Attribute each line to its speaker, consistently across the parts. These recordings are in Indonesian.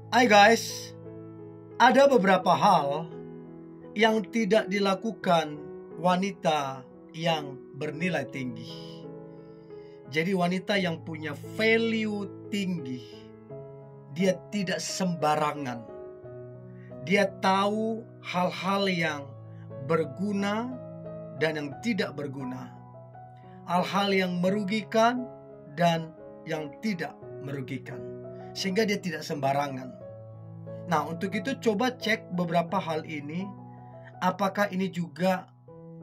Speaker 1: Hai guys, ada beberapa hal yang tidak dilakukan wanita yang bernilai tinggi. Jadi wanita yang punya value tinggi, dia tidak sembarangan. Dia tahu hal-hal yang berguna dan yang tidak berguna. Hal-hal yang merugikan dan yang tidak merugikan. Sehingga dia tidak sembarangan. Nah, untuk itu coba cek beberapa hal ini. Apakah ini juga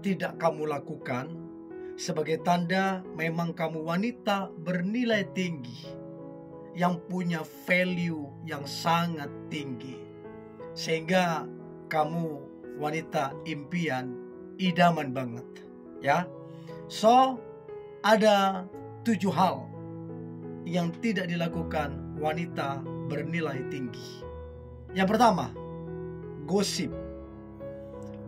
Speaker 1: tidak kamu lakukan? Sebagai tanda memang kamu wanita bernilai tinggi, yang punya value yang sangat tinggi, sehingga kamu wanita impian, idaman banget, ya. So, ada 7 hal yang tidak dilakukan wanita bernilai tinggi. Yang pertama, gosip.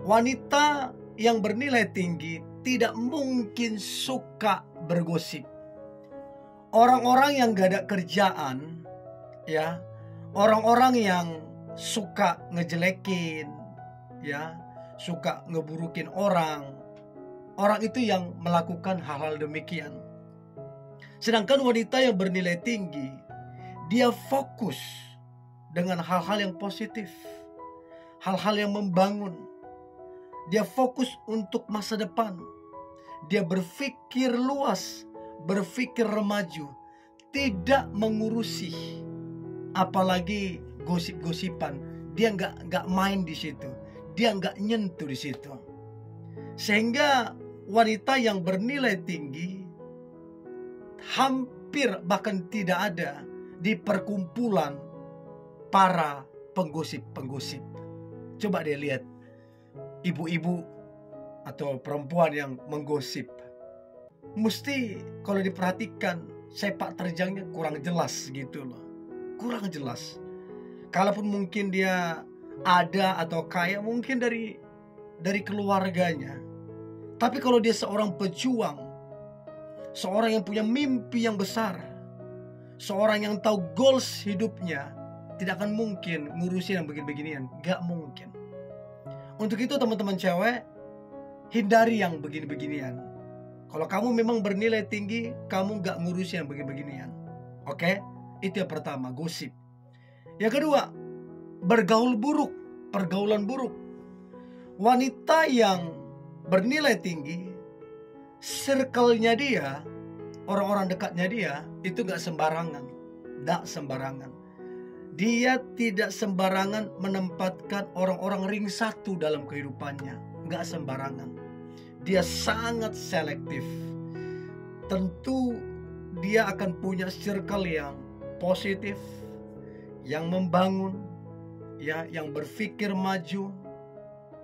Speaker 1: Wanita yang bernilai tinggi tidak mungkin suka bergosip. Orang-orang yang gak ada kerjaan, ya, orang-orang yang suka ngejelekin, ya, suka ngeburukin orang itu yang melakukan hal-hal demikian. Sedangkan wanita yang bernilai tinggi, dia fokus dengan hal-hal yang positif, hal-hal yang membangun. Dia fokus untuk masa depan. Dia berpikir luas, berpikir remaju, tidak mengurusi apalagi gosip-gosipan. Dia nggak main di situ, dia nggak nyentuh di situ. Sehingga wanita yang bernilai tinggi hampir bahkan tidak ada di perkumpulan para penggosip-penggosip. Coba dia lihat ibu-ibu atau perempuan yang menggosip. Mesti kalau diperhatikan sepak terjangnya kurang jelas gitu loh. Kurang jelas. Kalaupun mungkin dia ada atau kaya, mungkin dari keluarganya. Tapi kalau dia seorang pejuang, seorang yang punya mimpi yang besar, seorang yang tahu goals hidupnya, tidak akan mungkin ngurusin yang begini-beginian. Gak mungkin. Untuk itu teman-teman cewek, hindari yang begini-beginian. Kalau kamu memang bernilai tinggi, kamu gak ngurusin yang begini-beginian. Oke? Itu yang pertama, gosip. Yang kedua, bergaul buruk, pergaulan buruk. Wanita yang bernilai tinggi, circle-nya dia, orang-orang dekatnya dia, itu gak sembarangan. Gak sembarangan. Dia tidak sembarangan menempatkan orang-orang ring satu dalam kehidupannya. Gak sembarangan. Dia sangat selektif. Tentu dia akan punya circle yang positif, yang membangun, ya, yang berpikir maju,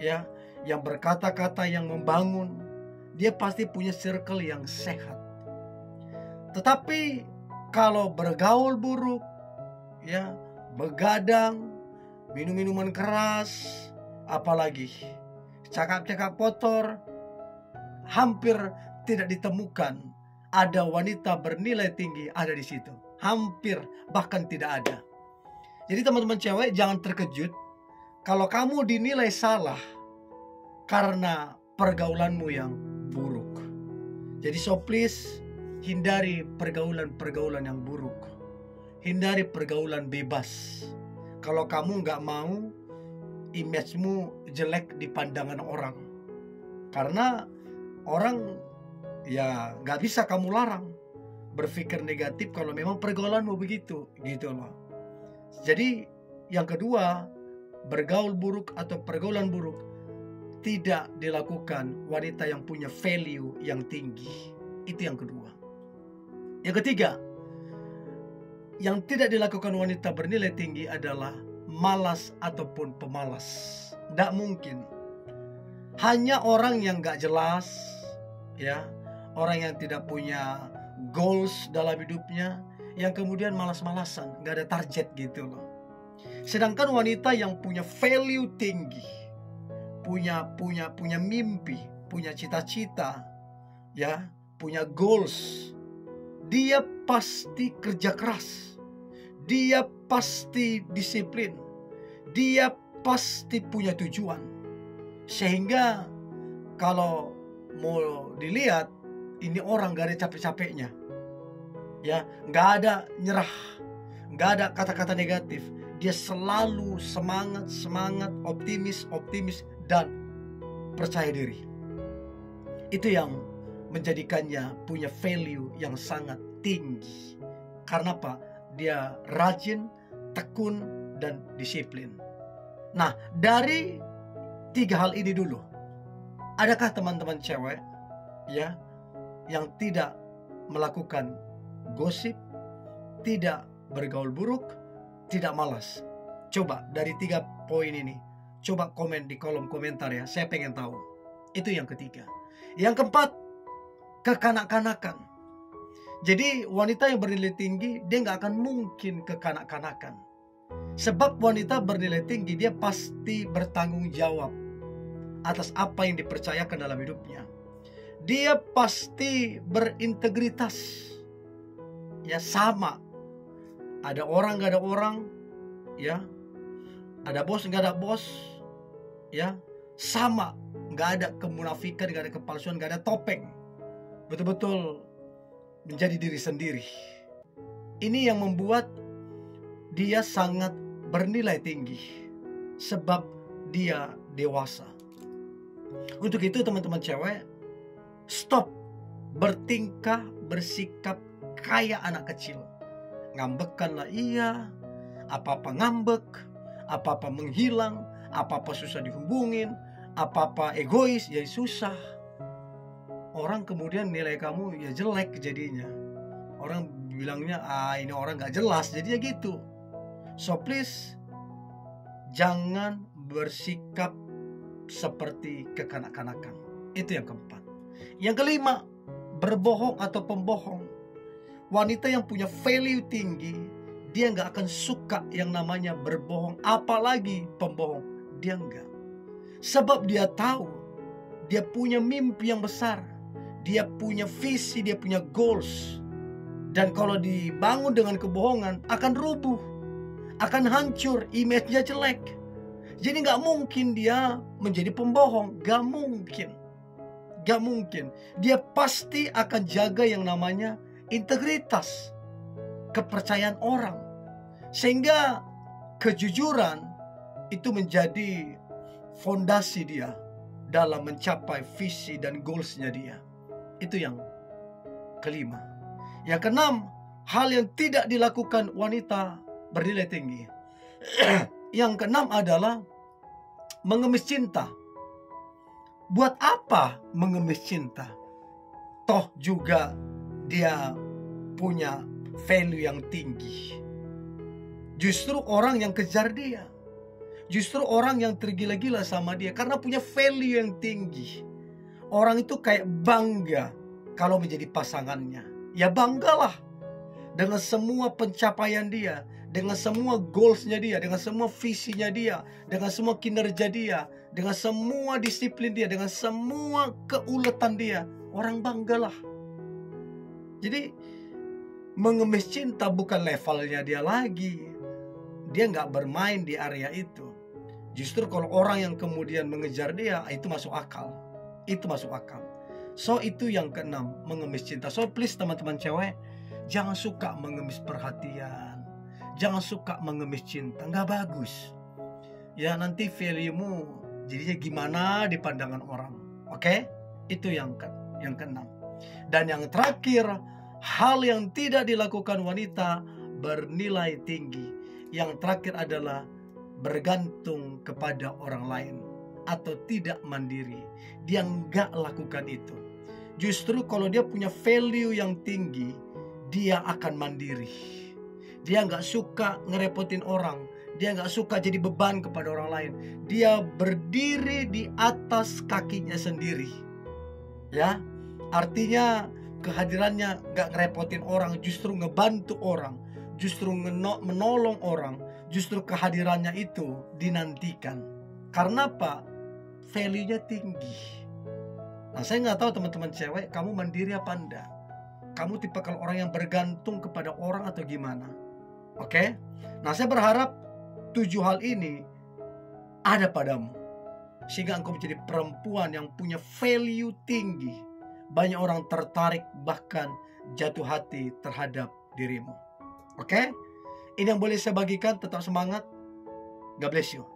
Speaker 1: ya, yang berkata-kata yang membangun. Dia pasti punya circle yang sehat. Tetapi kalau bergaul buruk, ya, begadang, minum-minuman keras, apalagi cakap-cakap kotor, hampir tidak ditemukan ada wanita bernilai tinggi ada di situ. Hampir, bahkan tidak ada. Jadi teman-teman cewek, jangan terkejut kalau kamu dinilai salah karena pergaulanmu yang buruk. Jadi so please, hindari pergaulan-pergaulan yang buruk. Hindari pergaulan bebas. Kalau kamu nggak mau image-mu jelek di pandangan orang. Karena orang ya nggak bisa kamu larang berpikir negatif kalau memang pergaulanmu begitu, gitu loh. Jadi yang kedua, bergaul buruk atau pergaulan buruk tidak dilakukan wanita yang punya value yang tinggi. Itu yang kedua. Yang ketiga, yang tidak dilakukan wanita bernilai tinggi adalah malas ataupun pemalas. Tidak mungkin. Hanya orang yang gak jelas, ya, orang yang tidak punya goals dalam hidupnya, yang kemudian malas-malasan, gak ada target gitu loh. Sedangkan wanita yang punya value tinggi, punya mimpi, punya cita-cita, ya, punya goals, dia pasti kerja keras. Dia pasti disiplin. Dia pasti punya tujuan. Sehingga kalau mau dilihat, ini orang gak ada capek-capeknya. Ya, nggak ada nyerah, nggak ada kata-kata negatif. Dia selalu semangat, optimis, dan percaya diri. Itu yang menjadikannya punya value yang sangat tinggi. Karena apa? Dia rajin, tekun, dan disiplin. Nah, dari 3 hal ini dulu, adakah teman-teman cewek ya yang tidak melakukan gosip, tidak bergaul buruk, tidak malas? Coba dari 3 poin ini, coba komen di kolom komentar ya. Saya pengen tahu. Itu yang ketiga. Yang keempat, kekanak-kanakan. Jadi wanita yang bernilai tinggi, dia nggak akan mungkin kekanak-kanakan. Sebab wanita bernilai tinggi, dia pasti bertanggung jawab atas apa yang dipercayakan dalam hidupnya. Dia pasti berintegritas. Ya, sama. Ada orang gak ada orang, ya. Ada bos gak ada bos, ya. Sama. Gak ada kemunafikan, gak ada kepalsuan, gak ada topeng. Betul-betul menjadi diri sendiri. Ini yang membuat dia sangat bernilai tinggi. Sebab dia dewasa. Untuk itu teman-teman cewek, stop bertingkah, bersikap kayak anak kecil. Ngambekan lah iya, apa-apa ngambek, apa-apa menghilang, apa-apa susah dihubungin, apa-apa egois, ya susah. Orang kemudian nilai kamu ya jelek jadinya. Orang bilangnya, ini orang gak jelas, jadinya gitu. So please, jangan bersikap seperti kekanak-kanakan. Itu yang keempat. Yang kelima, berbohong atau pembohong. Wanita yang punya value tinggi, dia gak akan suka yang namanya berbohong, apalagi pembohong. Dia enggak. Sebab dia tahu, dia punya mimpi yang besar, dia punya visi, dia punya goals. Dan kalau dibangun dengan kebohongan, akan rubuh, akan hancur, image-nya jelek. Jadi gak mungkin dia menjadi pembohong. Gak mungkin. Gak mungkin. Dia pasti akan jaga yang namanya integritas, kepercayaan orang. Sehingga kejujuran itu menjadi fondasi dia dalam mencapai visi dan goalsnya dia. Itu yang kelima. Yang keenam, hal yang tidak dilakukan wanita bernilai tinggi. Yang keenam adalah mengemis cinta. Buat apa mengemis cinta? Toh juga dia punya value yang tinggi. Justru orang yang kejar dia, justru orang yang tergila-gila sama dia karena punya value yang tinggi. Orang itu kayak bangga kalau menjadi pasangannya. Ya banggalah dengan semua pencapaian dia, dengan semua goalsnya dia, dengan semua visinya dia, dengan semua kinerja dia, dengan semua disiplin dia, dengan semua keuletan dia. Orang banggalah. Jadi mengemis cinta bukan levelnya dia lagi. Dia nggak bermain di area itu. Justru kalau orang yang kemudian mengejar dia, itu masuk akal. Itu masuk akal. So itu yang keenam, mengemis cinta. So please teman-teman cewek, jangan suka mengemis perhatian, jangan suka mengemis cinta. Nggak bagus. Ya nanti value-mu jadinya gimana di pandangan orang. Oke? Itu yang keenam. Dan yang terakhir, hal yang tidak dilakukan wanita bernilai tinggi. Yang terakhir adalah bergantung kepada orang lain atau tidak mandiri. Dia nggak lakukan itu. Justru kalau dia punya value yang tinggi, dia akan mandiri. Dia nggak suka ngerepotin orang. Dia nggak suka jadi beban kepada orang lain. Dia berdiri di atas kakinya sendiri. Ya, artinya kehadirannya nggak ngerepotin orang, justru ngebantu orang, justru menolong orang. Justru kehadirannya itu dinantikan. Karena apa? Value-nya tinggi. Nah, saya nggak tahu teman-teman cewek, kamu mandiri apa enggak? Kamu tipe kalau orang yang bergantung kepada orang atau gimana? Oke? Nah, saya berharap 7 hal ini ada padamu, sehingga engkau menjadi perempuan yang punya value tinggi. Banyak orang tertarik, bahkan jatuh hati terhadap dirimu. Oke? Ini yang boleh saya bagikan. Tetap semangat. God bless you.